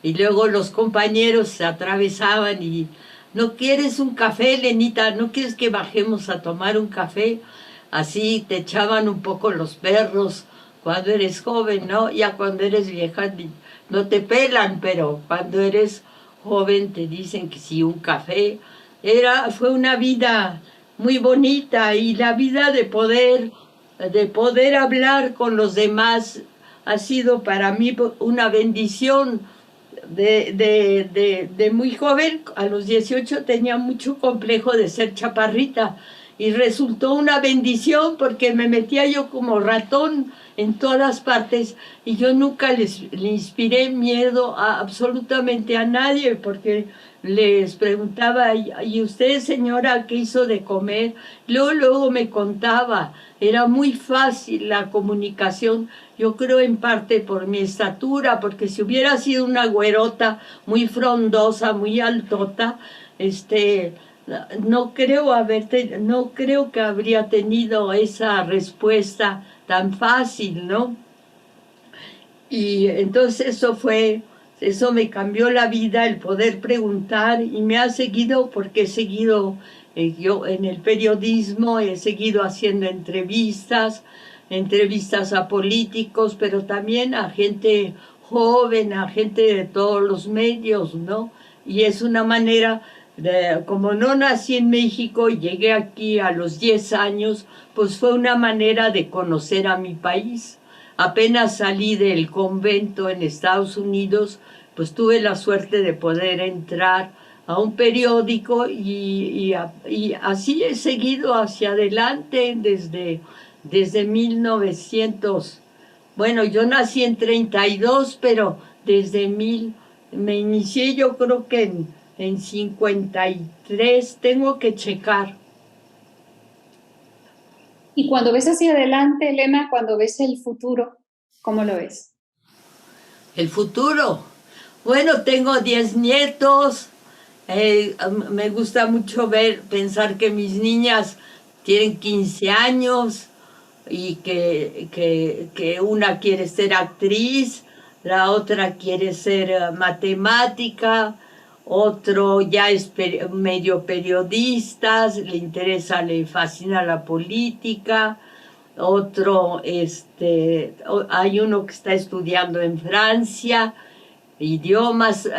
Y luego los compañeros se atravesaban y, ¿no quieres un café, Lenita? ¿No quieres que bajemos a tomar un café? Así te echaban un poco los perros cuando eres joven, ¿no? Ya cuando eres vieja no te pelan, pero cuando eres joven te dicen que sí, un café. Fue una vida muy bonita y la vida de poder hablar con los demás ha sido para mí una bendición. De muy joven, a los 18 tenía mucho complejo de ser chaparrita y resultó una bendición porque me metía yo como ratón en todas partes y yo nunca le inspiré miedo absolutamente a nadie porque les preguntaba, ¿y usted, señora, qué hizo de comer? Luego me contaba, era muy fácil la comunicación, yo creo en parte por mi estatura, porque si hubiera sido una güerota muy frondosa, muy altota, no creo que habría tenido esa respuesta tan fácil, ¿no? Y entonces eso me cambió la vida, el poder preguntar, y me ha seguido porque he seguido, yo en el periodismo he seguido haciendo entrevistas a políticos, pero también a gente joven, a gente de todos los medios, ¿no? Y es una manera, como no nací en México y llegué aquí a los 10 años, pues fue una manera de conocer a mi país. Apenas salí del convento en Estados Unidos, pues tuve la suerte de poder entrar a un periódico y así he seguido hacia adelante desde 1900. Bueno, yo nací en 32, pero me inicié yo creo que en 53, tengo que checar. Y cuando ves hacia adelante, Elena, cuando ves el futuro, ¿cómo lo ves? El futuro. Bueno, tengo 10 nietos. Me gusta mucho pensar que mis niñas tienen 15 años y que una quiere ser actriz, la otra quiere ser matemática, otro ya es medio periodista, le fascina la política, otro, hay uno que está estudiando en Francia, idiomas,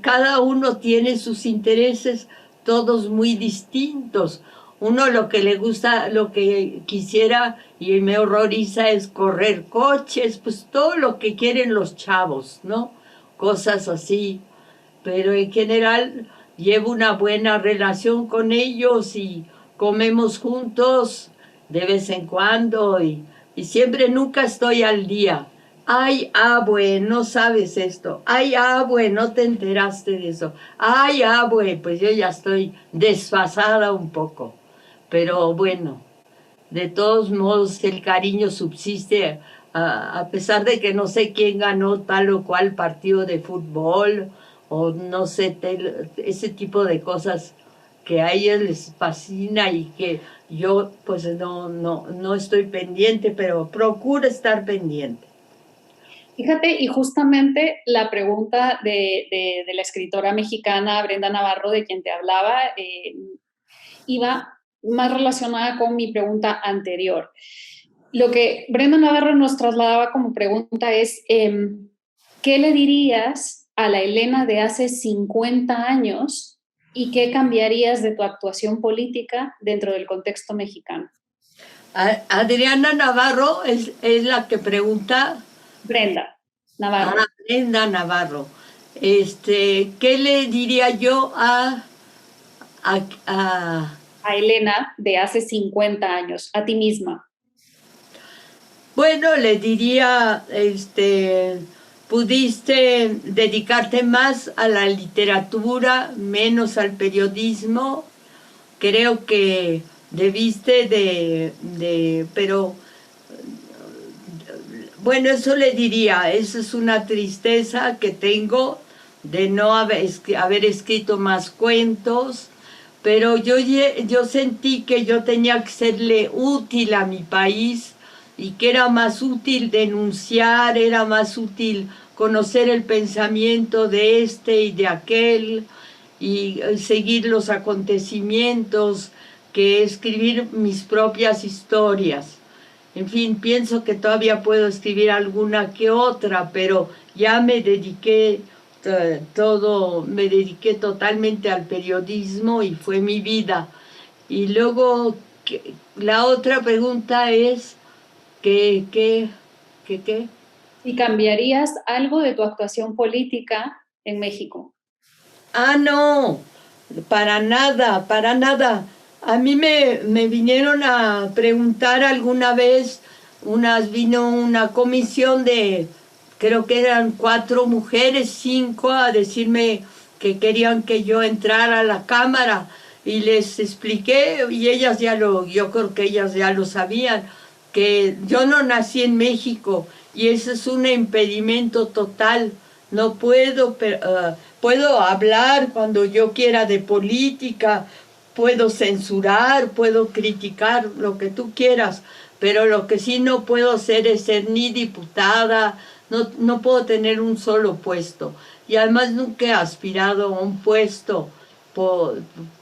cada uno tiene sus intereses, todos muy distintos. Uno lo que le gusta, lo que quisiera y me horroriza es correr coches, pues todo lo que quieren los chavos, ¿no? Cosas así. Pero en general llevo una buena relación con ellos y comemos juntos de vez en cuando y siempre nunca estoy al día. Ay, abue, no sabes esto. Ay, abue, no te enteraste de eso. Ay, abue, pues yo ya estoy desfasada un poco. Pero bueno, de todos modos el cariño subsiste a pesar de que no sé quién ganó tal o cual partido de fútbol o no sé, ese tipo de cosas que a ellos les fascina y que yo pues no estoy pendiente, pero procuro estar pendiente. Fíjate, y justamente la pregunta de la escritora mexicana Brenda Navarro, de quien te hablaba, iba más relacionada con mi pregunta anterior. Lo que Brenda Navarro nos trasladaba como pregunta es, ¿qué le dirías a la Elena de hace 50 años y qué cambiarías de tu actuación política dentro del contexto mexicano? Adriana Navarro es la que pregunta. Brenda Navarro. Brenda Navarro. ¿Qué le diría yo a Elena de hace 50 años, a ti misma? Bueno, le diría, pudiste dedicarte más a la literatura, menos al periodismo. Creo que debiste pero bueno, eso le diría, eso es una tristeza que tengo de no haber escrito más cuentos, pero yo sentí que yo tenía que serle útil a mi país y que era más útil denunciar, era más útil conocer el pensamiento de este y de aquel y seguir los acontecimientos que escribir mis propias historias. En fin, pienso que todavía puedo escribir alguna que otra, pero ya me dediqué totalmente al periodismo y fue mi vida. Y luego la otra pregunta es, ¿qué? ¿Y cambiarías algo de tu actuación política en México? Ah, no, para nada, para nada. A mí me vinieron a preguntar alguna vez, vino una comisión creo que eran 4 mujeres, 5, a decirme que querían que yo entrara a la Cámara y les expliqué y yo creo que ellas ya lo sabían, que yo no nací en México y eso es un impedimento total. No puedo, puedo hablar cuando yo quiera de política, puedo censurar, puedo criticar lo que tú quieras, pero lo que sí no puedo hacer es ser ni diputada, no puedo tener un solo puesto. Y además nunca he aspirado a un puesto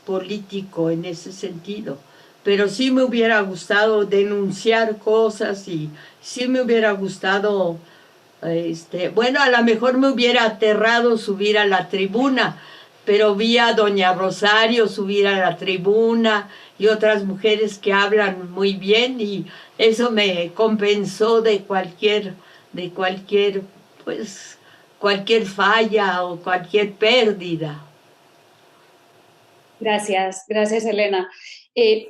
político en ese sentido. Pero sí me hubiera gustado denunciar cosas y sí me hubiera gustado, bueno, a lo mejor me hubiera aterrado subir a la tribuna, pero vi a doña Rosario subir a la tribuna y otras mujeres que hablan muy bien y eso me compensó pues, cualquier falla o cualquier pérdida. Gracias, gracias Elena.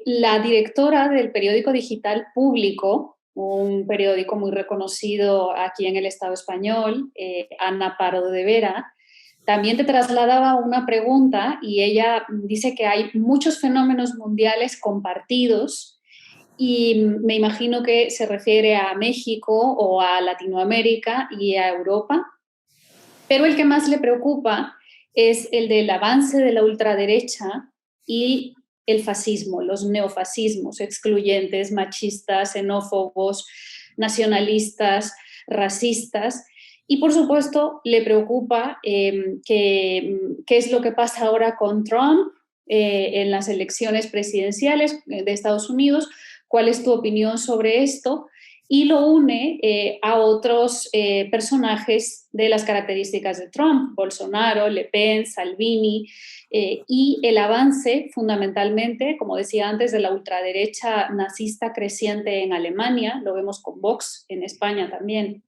La directora del periódico digital Público, un periódico muy reconocido aquí en el Estado español, Ana Pardo de Vera, también te trasladaba una pregunta y ella dice que hay muchos fenómenos mundiales compartidos y me imagino que se refiere a México o a Latinoamérica y a Europa, pero el que más le preocupa es el del avance de la ultraderecha y el fascismo, los neofascismos excluyentes, machistas, xenófobos, nacionalistas, racistas. Y por supuesto le preocupa qué es lo que pasa ahora con Trump en las elecciones presidenciales de Estados Unidos. ¿Cuál es tu opinión sobre esto? Y lo une a otros personajes de las características de Trump, Bolsonaro, Le Pen, Salvini, y el avance fundamentalmente, como decía antes, de la ultraderecha nazista creciente en Alemania, lo vemos con Vox en España también.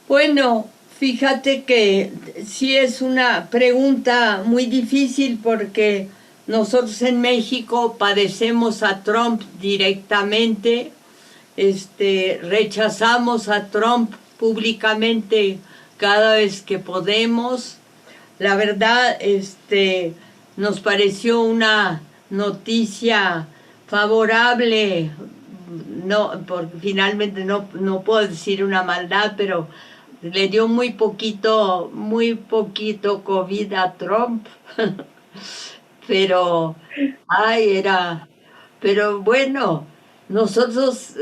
Bueno, fíjate que sí es una pregunta muy difícil porque nosotros en México padecemos a Trump directamente, rechazamos a Trump públicamente cada vez que podemos. La verdad, nos pareció una noticia favorable, no, porque finalmente no puedo decir una maldad, pero le dio muy poquito COVID a Trump. Pero, pero bueno, nosotros,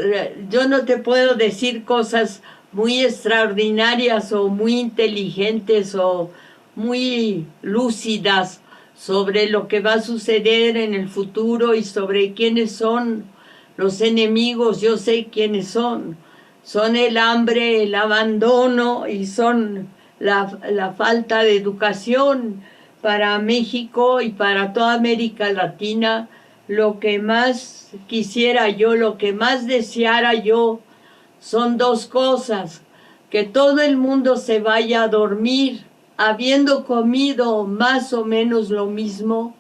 yo no te puedo decir cosas muy extraordinarias o muy inteligentes o muy lúcidas sobre lo que va a suceder en el futuro y sobre quiénes son los enemigos. Yo sé quiénes son. Son el hambre, el abandono y son la falta de educación. Para México y para toda América Latina, lo que más quisiera yo, lo que más deseara yo, son dos cosas: que todo el mundo se vaya a dormir habiendo comido más o menos lo mismo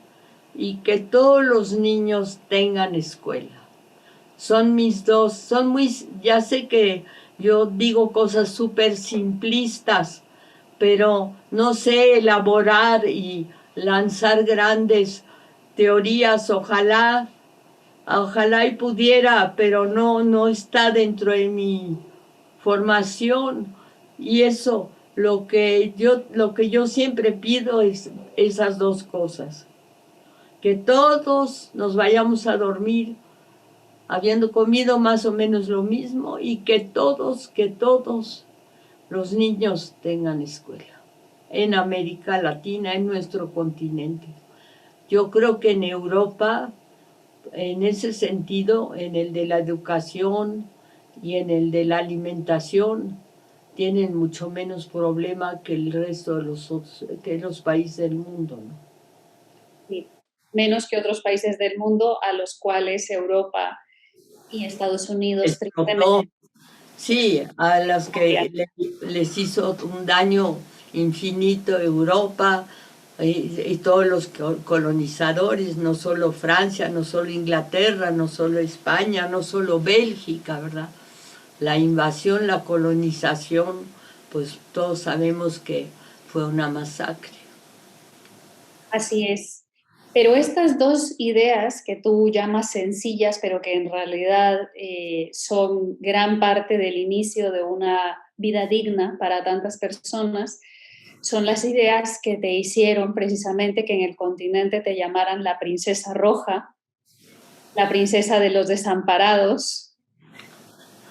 y que todos los niños tengan escuela. Son mis dos, ya sé que yo digo cosas súper simplistas, pero no sé elaborar y lanzar grandes teorías. Ojalá y pudiera, pero no está dentro de mi formación. Y eso, lo que yo siempre pido es esas dos cosas: que todos nos vayamos a dormir habiendo comido más o menos lo mismo y que todos los niños tengan escuela en América Latina, en nuestro continente. Yo creo que en Europa, en ese sentido, en el de la educación y en el de la alimentación, tienen mucho menos problema que el resto que los países del mundo, ¿no? Sí, menos que otros países del mundo a los cuales Europa y Estados Unidos tristemente. Sí, a las que les hizo un daño infinito Europa y todos los colonizadores, no solo Francia, no solo Inglaterra, no solo España, no solo Bélgica, ¿verdad? La invasión, la colonización, pues todos sabemos que fue una masacre. Así es. Pero estas dos ideas que tú llamas sencillas, pero que en realidad son gran parte del inicio de una vida digna para tantas personas, son las ideas que te hicieron precisamente que en el continente te llamaran la princesa roja la princesa de los desamparados.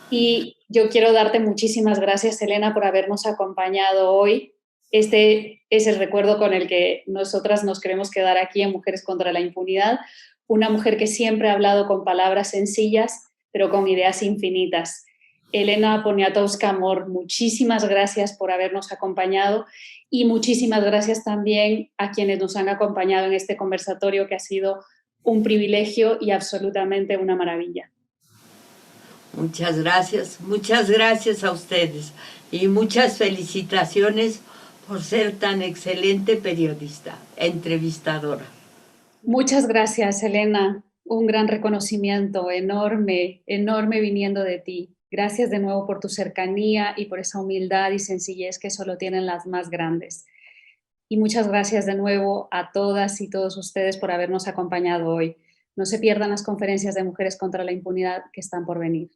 Y yo quiero darte muchísimas gracias, Elena, por habernos acompañado hoy. Este es el recuerdo con el que nosotras nos queremos quedar aquí en Mujeres contra la Impunidad. Una mujer que siempre ha hablado con palabras sencillas, pero con ideas infinitas. Elena Poniatowska-Amor, muchísimas gracias por habernos acompañado y muchísimas gracias también a quienes nos han acompañado en este conversatorio, que ha sido un privilegio y absolutamente una maravilla. Muchas gracias a ustedes y muchas felicitaciones por ser tan excelente periodista, entrevistadora. Muchas gracias, Elena. Un gran reconocimiento, enorme, enorme viniendo de ti. Gracias de nuevo por tu cercanía y por esa humildad y sencillez que solo tienen las más grandes. Y muchas gracias de nuevo a todas y todos ustedes por habernos acompañado hoy. No se pierdan las conferencias de Mujeres contra la Impunidad que están por venir.